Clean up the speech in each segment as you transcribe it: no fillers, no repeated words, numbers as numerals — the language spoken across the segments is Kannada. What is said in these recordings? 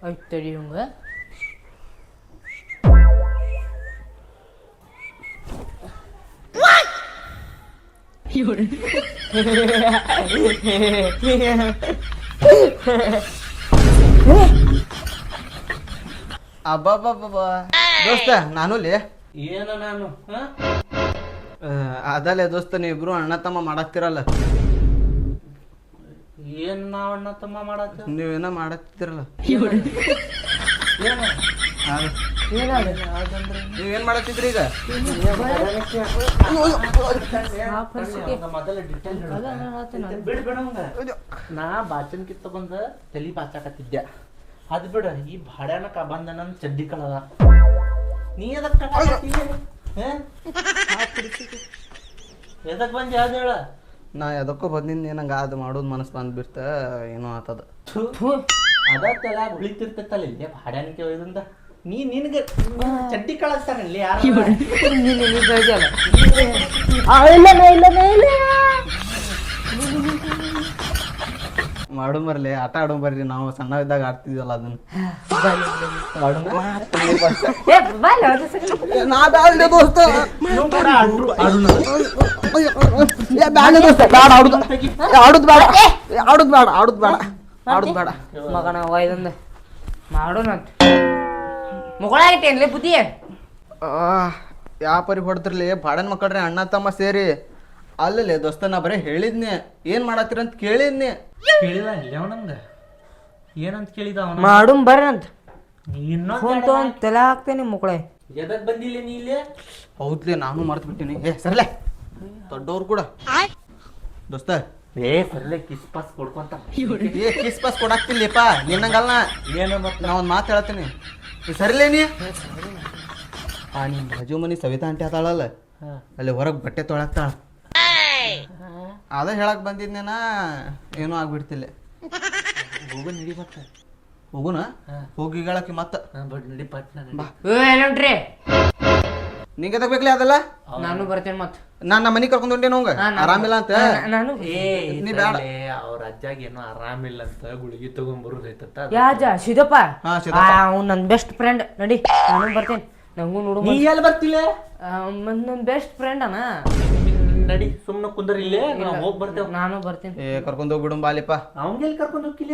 ಆಯ್ತು ತಡಿ ಇವಂಗ. ಅಬ್ಬಬ್ಬಬ್ಬ ದೋಸ್ತ ನಾನು ಲೇ ಏನ ನಾನು ಅದಲ್ಲೇ ದೋಸ್ತ ನೀವಿಬ್ರು ಅಣ್ಣ ತಮ್ಮ ಮಾಡಾಕ್ತಿರಲ್ಲ. ಏನ್ ನಾವ್ ಅಣ್ಣ ತಮ್ಮ ಮಾಡತ್ತ ನೀವೇನ ಮಾಡಾಕ್ತಿರಲ್ಲ. ನೀವೇನ್ ಮಾಡತ್ತಿದ್ರಿ ಈಗ? ಮೊದಲ ಡಿಟೇಲ್ ನಾ ಬಾಚನ್ ಕಿತ್ತ ಬಂದ ತಲಿ ಬಾಚಾಕತ್ತಿದ್ದೆ. ಅದ್ ಬಿಡ ಈ ಭಾಡ್ಯಾನಕ ಬಂದ ನನ್ ಚಡ್ಡಿ ಕಳದ. ನೀ ಎದಕ್ ಎದಕ್ ಬಂದಿ ಅದ ಹೇಳ. ನಾ ಎದಕ್ಕೋ ಬಂದಿನಿ, ನಂಗೆ ಅದು ಮಾಡೋದು ಮನಸ್ಸು ಬಂದ್ಬಿಡ್ತ ಏನೋ ಆತದ. ಅದ ತಲ ಉಳಿತಿರ್ತೈತಲ್ಲ ಇಲ್ಲಿ ಭಾಡ್ಯಾನಿಕೆ ಒಯ್ದಿಂದ. ನಿನಗೆ ಚಡ್ಡಿ ಕಳಿಸ್ತಾರಲ್ಲಿ ಯಾರು? ಮಾಡು ಬರ್ಲಿ, ಆಟ ಆಡೋ ಬರ್ರಿ. ನಾವು ಸಣ್ಣ ಇದ್ದಾಗ ಆಡ್ತಿದ್ವಲ್ಲ ಅದನ್ನ. ದೋಸ್ತ ಮಗನ ಒಯ್ದಂದ ಮಾಡೋಣ ಮುಗಳಾಗಿಟ್ಟೇನ್ಲಿ ಬುದ್ಧಿ. ಯಾವ ಪರಿ ಹೊಡ್ತಿರ್ಲಿ ಬಾಡನ್ ಮಕ್ಕಳ್ರಿ ಅಣ್ಣ ತಮ್ಮ ಸೇರಿ. ಅಲ್ಲಲ್ಲೇ ದೋಸ್ತ ನಾ ಬರೀ ಹೇಳಿದ್ನಿ ಏನ್ ಮಾಡತ್ತೀರಂತ ಕೇಳಿದ್ನಿ. ಕೇಳಿದ ಇಲ್ಲ ಅವನಂಗ ಏನಂತ ಕೇಳಿದ ಅವನ? ಮಾಡುಂ ಬರ್ರಂತ ಇನ್ನೊಂದು ತಗೊಂಡ್ ತಲೆ ಹಾಕ್ತೇನೆ ಮುಕ್ಕಳೆ. ಎದಕ್ ಬಂದಿಲ್ಲ ನೀ ಇಲ್ಲಿ? ಹೌದ್ಲಿ, ನಾನು ಮರ್ತು ಬಿಟ್ಟಿನಿ. ಸರ್ಲೆ ದೊಡ್ಡವ್ರು ಕೂಡ ದೋಸ್ತ ಸರ್ಲೆ ಕಿಸ್ ಪಾಸ್ ಕೊಡ್ಕೊಂತ ಕಿಸ್ ಪಾಸ್ ಕೊಡಾಕ್ತಿಲ್ಲಿಪ್ಪ ನಿನ್ನಂಗಲ್ಲ. ಏನು ಮತ್ತ ನಾ ಒಂದು ಮಾತು ಹೇಳ್ತೀನಿ, ಸರಿಲೇ ನೀ ನಿಮ್ಮ ಬಾಜು ಮನಿ ಸವಿತಾ ಆಂಟಿ ಆತಾಳಲ್ಲ, ಅಲ್ಲಿ ಹೊರಗೆ ಬಟ್ಟೆ ತೊಳಾಕ್ತಾಳ. ಅದ ಹೇಳಕ್ ಬಂದಿದ್ನೇನ ಏನೋ ಆಗ್ಬಿಡ್ತಿಲ್ಲ. ಹೋಗು ನಡಿ ಮತ್ತ ಹೋಗುನ ಹೋಗಿ ಹೇಳಕ್ಕೆ ಮತ್ತ ಬಟ್ ನಡಿ ಪಟ್ನ ಬಾ. ಏನಂಟ್ರಿ ನಿಂಗೆ ತಗಬೇಕ್ಲಿ ಅದಲ್ಲ. ನಾನು ಬರ್ತೇನೆ ಮತ್ ನಮ್ಮ ಮನಿ ಕರ್ಕೊಂಡು ಹೊಂಟೇನ ಅವಂಗ ಆರಾಮಿಲ್ಲ ಅಂತ. ನಾನು ನೀ ಬೇಡ. ಅವ್ರ ಅಜ್ಜಾಗ ಏನೋ ಆರಾಮಿಲ್ಲ ಅಂತ ಗುಳಿಗೆ ತಗೊಂಡ್ಬರುದೈತ. ಯಾಜ ಸಿದಪ್ಪ ಹಾ, ಸಿದ್ದಪ್ಪ. ಅವ್ನು ನನ್ನ ಬೆಸ್ಟ್ ಫ್ರೆಂಡ್. ನಡಿ ನಾನು ಬರ್ತೇನೆ. ನಂಗೂ ನೋಡು ನೀ ಎಲ್ಲಿ ಬರ್ತಿಲ್ಲ? ನನ್ನ ಬೆಸ್ಟ್ ಫ್ರೆಂಡ್ ಅಣ್ಣ. ನಡಿ ಸುಮ್ನ ಕುಂದರ್ ಇಲ್ಲೇ ಹೋಗಿ ಬರ್ತೇವ್. ನಾನು ಬರ್ತೇನೆ. ಕರ್ಕೊಂಡು ಹೋಗ್ಬಿಡು ಬಾಲಿಪ್ಪ. ಅವಂಗೆಲ್ಲಿ ಕರ್ಕೊಂಡು ಹೋಗಿಲ್ಲ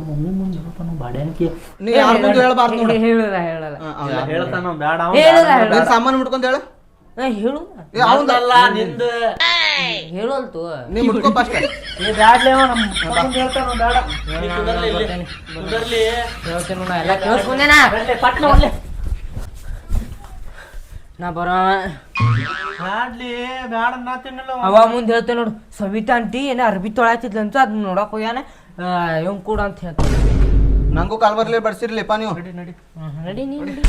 ಮಮ್ಮಿ ಮುಂದೆ ಹೇಳ್ತಾನ ಬಾಡ್ಯಾನಿಕೆ. ನೀ ಯಾರ ಮುಂದೆ ಹೇಳ್ಬಾರ್ದು ನೋಡು. ಹೇಳಲ್ಲ ಹೇಳ್ತಾನ ಬೇಡ ನಿನ್ ಸಾಮಾನು ಮುಟ್ಕೊಂಡ್ ಹೇಳ. ಹೇಳು ಅವಂದಲ್ಲ ನಿಂದ ಹೇಳಲ್ತು. ನೀ ಮುಟ್ಕೋ ಫಸ್ಟ್. ಬ್ಯಾಡ್ಲೇ ಹೇಳ್ತಾನ ಬೇಡ. ನೀ ಕುಂದರ್ಲಿ ಇಲ್ಲಿ ಕುಂದರ್ಲಿ. ಹೇಳ್ತೇನೆ ನೋಡ, ಎಲ್ಲ ಕೇಳಿಸ್ಕೊಂಡೇನಾ? ಪಟ್ನ ಒಳ್ಳೆ ನಾ ಬರೋ ಬ್ಯಾಡ್ಲಿ ಬ್ಯಾಡ ನಾ ತಿನ್ನಲ್ಲ. ಅವ ಮುಂದೆ ಹೇಳ್ತೇನೆ ನೋಡು, ಸವಿತಾ ಆಂಟಿ ಏನೋ ಅರ್ಬಿ ತೊಳಾತಿದ್ಲಂತ ಅದನ್ನ ನೋಡಕ್ ಹೋಗ್ಯಾನ ಇವ್ ಕೂಡ ಅಂತ ಹೇಳ್ತಾನೆ. ನಂಗೂ ಕಾಲ್ ಬರ್ಲಿ ಬಡ್ಸಿರ್ಲಿಪ್ಪ ನೀವು. ನಡಿ ನಡಿ ನಡಿ ನೀ ನಡಿ.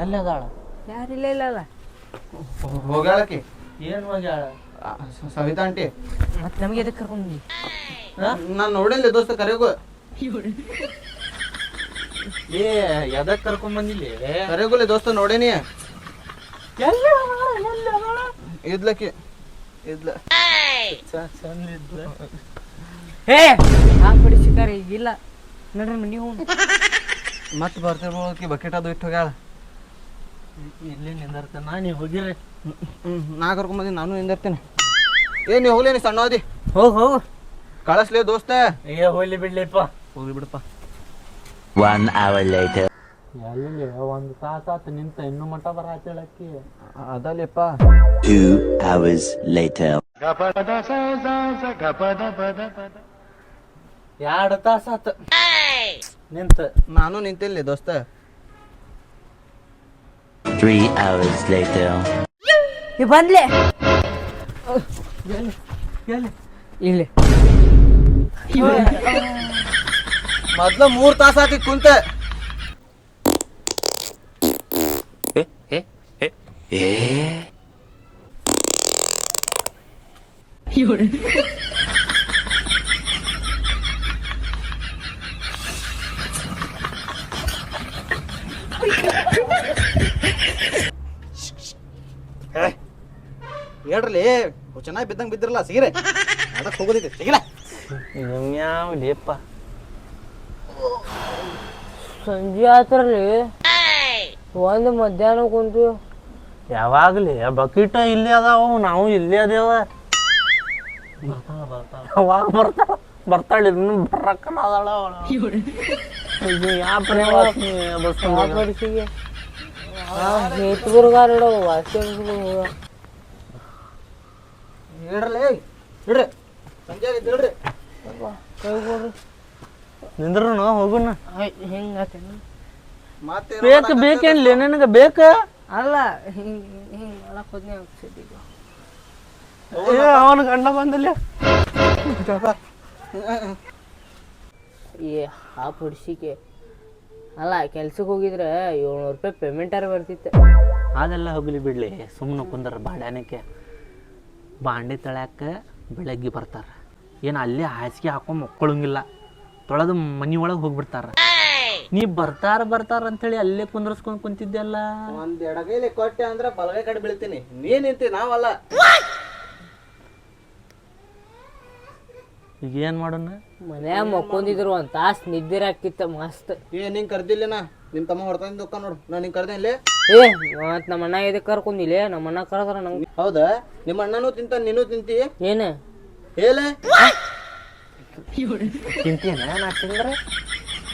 ಎಲ್ಲಿ ಅದಾಳ? ಯಾರಿಲ್ಲ ಇಲ್ಲ ಹೋಗ್ಯಾಳಕಿ ಏನ್ ಹೋಗ್ಯಾಳ? ಸವಿತಾ ಆಂಟಿ. ಮತ್ತೆ ನಮಗೆ ಎದಕ್ಕೆ ಕರ್ಕೊಂಡಿ? ನಾನ್ ನೋಡಿಲ್ಲ ದೋಸ್ತ ಕರೆಗೂ. ಎದಕ್ ಕರ್ಕೊಂಡ್ ಬಂದಿಲ್ಲ? ಕರೆಗುಲಿ ದೋಸ್ತ ನೋಡೇನಿ. ಇದ್ಲಕಿ ಇದ್ಲ ಹೇ ಆ ಕಡೆ ಶಿಕಾರಿ ಈಗಿಲ್ಲ ನೋಡ್ರಿ ನೀವು. ಮತ್ತೆ ಬರ್ತಿರ್ಬೋದಕ್ಕೆ ಬಕೆಟ್ ಅದು ಇಟ್ಟು ಹೋಗ್ಯಾಳ. ಇಲ್ಲಿ ನಿಂದಿರ್ತಾನ. ನೀ ಹೋಗಿರಿ. ನಾ ಕರ್ಕೊಂಬಂದಿ, ನಾನು ನಿಂದಿರ್ತೇನೆ. ನೀ ಹೋಗ್ಲಿ, ನೀ ಸಣ್ಣ ಅದಿ. ಹೋಗು ಕಳಿಸ್ಲೇ ದೋಸ್ತ. ಹೋಗ್ಲಿ ಬಿಡ್ಲಿಪ್ಪ. ಹೋಗ್ಲಿ ಬಿಡಪ್ಪ. 1 hour later. ಎಲ್ಲಿ ಒಂದು ತಾಸಾತ ನಿಂತ ಇನ್ನು ಮಠ ಬರಾಚಳಕ್ಕಿ. ಅದಲ್ಲಪ್ಪ. 2 hours later. 2 ತಾಸಾತ ನಿಂತ. ನಾನು ನಿಂತಿಲ್ಲ ದೋಸ್ತ. 3 hours later. ಬಂದ್ಲೆ ಎಲ್ಲಿ ಇಲ್ಲಿ ಮೊದ್ಲ 3 ತಾಸ ಆತಿ ಕುಂತ. ಹೇಳ್ರಲಿ ಚೆನ್ನಾಗಿ ಬಿದ್ದಂಗೆ ಬಿದ್ದಿರಲ್ಲ ಸಿಗಿರೆ ಅದಕ್ಕೆ ಹೋಗೋದೈತಿ ಸಿಗಿಲ್ಲ ಯಾವ ಲೇಪ ಸಂಜೆ ಆತ್ರಲಿ ಒಂದು ಮಧ್ಯಾಹ್ನ ಕುಂತು ಯಾವಾಗ್ಲಿ ಬಕೀಟ ಇಲ್ಲಿ ಅದಾವ ನಾವು ಇಲ್ಲೇ ಅದೇವ ಅವಾಗ ಬರ್ತಾಳೆ ಇನ್ನು ಬರಕ್ಕನ ಅದಾಳ ಪರಿಸಿಗೆ ಹೇತ್ಗುರ್ಗಾರ ವಾಸಿ ಹೇಳ್ರಲ್ಲ ಹೇಳ್ರಿ ಸಂಜೆ ಆಗೈತಿ ಹೇಳ್ರಿ ಕೈ ಕೊಡ್ರಿ ನಿಂದ್ರು ಹೋಗುಣ ಹಿಂಗ ಮತ್ತೆ ಬೇಕೇನ್ಲಿ ನಿನಗೆ ಬೇಕ ಅಲ್ಲ ಹಿಂಗ್ ಹಿಂಗ್ ಮಾಡಕ್ ಹೋದ್ನಿ ಆಗ್ತೈತಿ ಅವನ ಗಂಡ ಬಂದಿಲ್ಲ ಈ ಆ ಪುಡ್ಸಿಗೆ ಅಲ್ಲ ಕೆಲ್ಸಕ್ಕೆ ಹೋಗಿದ್ರೆ 700 ರೂಪಾಯಿ ಪೇಮೆಂಟಾರ ಬರ್ತಿತ್ತು ಅದೆಲ್ಲ ಹೋಗ್ಲಿ ಬಿಡ್ಲಿ ಸುಮ್ಮನೆ ಕುಂದ್ರ ಬಾಡ್ಯಾನಕ್ಕೆ ಬಾಂಡೆ ತೊಳ್ಯಾಕ ಬೆಳಗ್ಗೆ ಬರ್ತಾರ ಏನು ಅಲ್ಲೇ ಹಾಸಿಗೆ ಹಾಕೊಂಡ್ ಮಕ್ಕೊಳಂಗಿಲ್ಲ ತೊಳೆದು ಮನಿ ಒಳಗೆ ಹೋಗ್ಬಿಡ್ತಾರ ನೀ ಬರ್ತಾರ ಅಂತೇಳಿ ಅಲ್ಲೇ ಕುಂದ್ರಸ್ಕೊಂಡ್ ಕುಂತಿದ್ದೆಲ್ಲ ಒಂದ್ ಎಡಗೈಲಿ ಕೊಟ್ಟೆ ಅಂದ್ರೆ ಬಲಗೈ ಕಡೆ ಬೀಳ್ತೀನಿ ನೀನ್ ನಿಂತಿ ನಾವಲ್ಲ ಈಗ ಏನ್ ಮಾಡೋಣ ಮನ್ಯಾಗ ಮಕ್ಕೊಂದಿದ್ರು ಒಂದ್ ತಾಸ್ ನಿದ್ದಿರಾಕಿತ್ತ ಮಸ್ತ್ ನಿಂಗೆ ಕರ್ದಿಲ್ಲನ ನಿಮ್ ತಮ್ಮ ಹೊಡ್ತಾನ ದುಃಖ ನೋಡು ನಾನು ನಿಂಗೆ ಕರ್ದೆ ಇಲ್ಲಿ ಮತ್ ನಮ್ಮ ಅಣ್ಣ ಇದಕ್ಕೆ ಕರ್ಕೊಂಡಿಲ್ಲ ನಮ್ಮ ಅಣ್ಣ ಕರೆದ್ರ ನಂಗೆ ಹೌದಾ ನಿಮ್ಮ ಅಣ್ಣನೂ ತಿಂತ ನೀನು ತಿಂತಿ ಏನ ಹೇಳ ತಿಂತೀನ ನಾ ತಿಂದ್ರೆ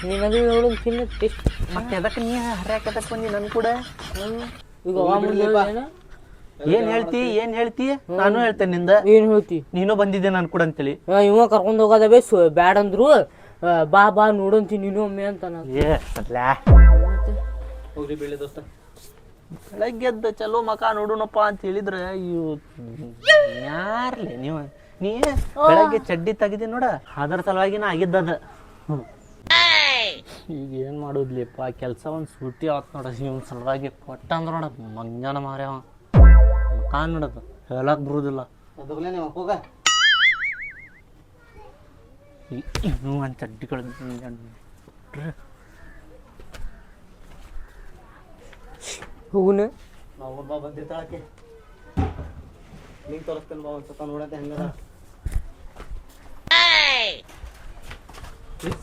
ನೀನದು ನೋಡು ತಿನ್ನ ಟೇಸ್ಟ್ ಮತ್ತೆ ಅದಕ್ಕೆ ನೀ ಹರ್ಯಾಕದಕ್ಕೆ ಬಂದಿ ನನ್ ಕೂಡ ಈಗ ಅವ ಮುಂದೆ ಏನ ಏನ್ ಹೇಳ್ತಿ ನಾನು ಹೇಳ್ತೇನೆ ನಿಂದ ಏನ್ ಹೇಳ್ತಿ ನೀನು ಬಂದಿದ್ದೆ ನಾನು ಕೂಡ ಅಂತೇಳಿ ಇವ ಕರ್ಕೊಂಡ್ ಹೋಗೋದ ಬೇ ಬ್ಯಾಡ ಅಂದ್ರು ಬಾ ಬಾ ನೋಡಂತಿ ನೀನು ಒಮ್ಮೆ ಅಂತ ಹೋಗ್ಲಿ ಬೀಳಿ ದೋಸ್ತ ಬೆಳಗ್ಗೆ ಎದ್ದು ಚಲೋ ಮಕ ನೋಡುನಪ್ಪ ಅಂತ ಹೇಳಿದ್ರೆ ಇವು ಯಾರ್ಲಿ ನೀವು ನೀ ಬೆಳಗ್ಗೆ ಚಡ್ಡಿ ತೆಗಿದಿ ನೋಡ ಅದರ ಸಲುವಾಗಿನ ಆಗಿದ್ದದ ಈಗ ಏನ್ ಮಾಡೋದ್ಲಿಪ್ಪ ಕೆಲಸ ಒಂದ್ ಸೂಟಿ ಆತ್ ನೋಡ ಇವ್ ಸಲುವಾಗಿ ಕೊಟ್ಟ ಅಂದ್ರ ನೋಡ ಮಂಜಾನ ಮಾರ್ಯಾವ ಮಕ ನೋಡದು ಹೇಳಕ್ ಬರುದಿಲ್ಲ ಅದಕ್ಕೆ ನೀವು ಹೋಗ ಇನ್ನೂ ಒಂದು ಚಡ್ಡಿಗಳು ಹೋಗುನ ನಾವು ಬಾ ಬಂದಿರ್ತಾಳಕ್ಕೆ ನಿಂಗೆ ತೋರಿಸ್ತೇನೆ ಬಾ ಒಂದ್ಸತ ನೋಡತ್ತೆ ಹೆಂಗದ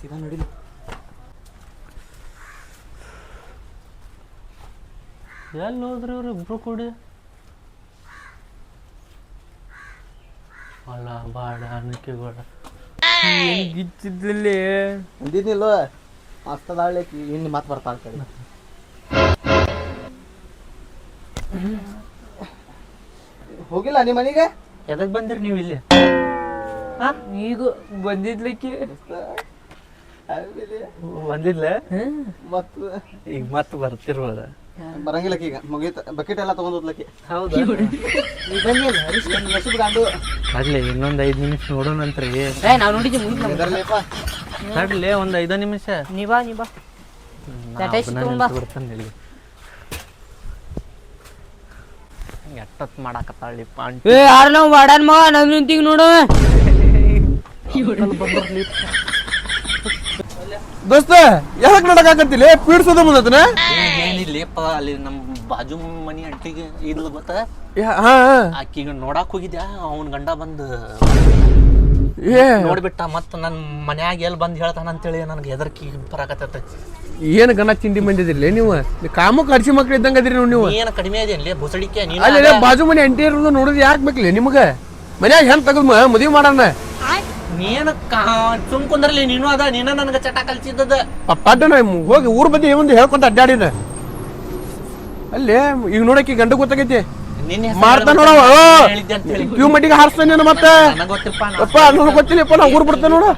ಸೀದಾ ನಡಿಲಿ ಎಲ್ಲಿ ಹೋದ್ರಿ ಇವ್ರು ಇಬ್ರು ಕೂಡಿ ಅಲ್ಲ ಬಾಡ ಅನ್ಕೆಗಳ ಗಿಚ್ಚಿದ್ದಲ್ಲಿ ಅಂದಿದ್ನಿಲ್ಲ ಮಸ್ತದಾಳೆ ಇನ್ನು ಮಾತು ಬರ್ತಾ ಕಡೆ ಹೋಗಿಲ್ಲ ನಿಮ್ಮ ಮನೆಗೆ ಎದಕ್ ಬಂದಿರಿ ನೀವು ಇಲ್ಲಿ ಈಗ ಬಂದಿದ್ಲಿಕ್ಕೆ ಬಂದಿದ್ಲ ಮತ್ತು ಈಗ ಮತ್ತೆ ಬರ್ತಿರ್ಬೋದ ಬರಂಗಿಲ್ಲಕ್ಕೆ ಈಗ ಮುಗೀತ ಬಕೆಟ್ ಎಲ್ಲ ತಗೊಂಡ್ಲಕ್ಕೆ ಹೌದಾ ಗಾಂಡು ಅಡ್ಲಿ ಇನ್ನೊಂದು 5 ನಿಮಿಷ ನೋಡೋಣಂತ್ರಿ ನಾವು ನೋಡಿದ್ವಿ ಮುಂದೆ ಎದರ್ಲೇಪ ತಡ್ಲಿ ಒಂದು 5 ನಿಮಿಷ ನೀ ಬಾ ಬರ್ತಾನೆ ಹೇಳಿ ಎಟ್ಟತ್ ಮಾಡಾಕತ್ತಾಳಿಪ್ಪ ಏ ಯಾರ ನಾವು ಬಾಡನ್ ಮಗ ನಮ್ ನಿಂತಿಗೆ ನೋಡು ದೋಸ್ತ ಯಾಕೆ ನೋಡಕಾಕತ್ತಿಲ್ಲ ಪೀಡ್ಸೋದ ಮುಂದತನ ಏನಿಲ್ಲಪ್ಪ ಅಲ್ಲಿ ನಮ್ಮ ಬಾಜು ಮನಿ ಅಂಟಿಗೆ ಇದ್ಲು ಗೊತ್ತ ಹಾ ಆಕಿಗ ನೋಡಾಕ್ ಹೋಗಿದ್ಯಾ ಅವನ್ ಗಂಡ ಬಂದು ನೋಡ್ಬಿಟ್ಟ ಮತ್ತ ನನ್ ಮನ್ಯಾಗ ಎಲ್ಲಿ ಬಂದ್ ಹೇಳ್ತಾನ ಅಂತೇಳಿ ನನ್ಗೆ ಹೆದರ್ಕಿ ಬರಾಕತ್ತ ಏನು ಗಣ ಚಿಂಡಿ ಬಂದಿದ್ರಲ್ಲ ನೀವು ಕಾಮಕ್ಕೆ ಅರ್ಸಿ ಮಕ್ಳು ಇದ್ದಂಗ ಅದಿರಿ ನೀವು ಏನ ಕಡಿಮೆ ಅದೇನ್ಲಿ ಬುಸಡಿಕೆ ನೀನು ಅಲ್ಲೇ ಬಾಜು ಮನೆ ಅಂಟಿ ಇರೋದು ನೋಡಿದ್ ಯಾಕೆ ಬೇಕಲ್ಲ ನಿಮ್ಗೆ ಮನ್ಯಾಗ ಹೆಂಗ್ ತಗದ್ ಮದುವೆ ಮಾಡೋಣ ನೀನು ಸುಮ್ ಕುಂದ್ರಲಿ ನೀನು ಅದ ನೀನ ನನ್ಗ ಚಟ ಕಲ್ಸಿದ್ದದ ಪಡ್ಡನ ಹೋಗಿ ಊರ್ ಬದಿ ಒಂದು ಹೇಳ್ಕೊಂತ ಅಡ್ಡಾಡಿನ ಅಲ್ಲೇ ಈಗ ನೋಡಕ್ಕೆ ಗಂಡ ಗೊತ್ತಾಗೈತಿ ಮಾಡ್ತಾ ನೋಡವ ಇವ್ ಮಟ್ಟಿಗೆ ಹಾರಿಸ್ತಾನೆ ಮತ್ತೆ ನನಗ್ ಗೊತ್ತಿಪ್ಪ ಗೊತ್ತಿಲ್ಲಪ್ಪ ನಾ ಊರ್ ಬಿಡ್ತೇನೆ ನೋಡ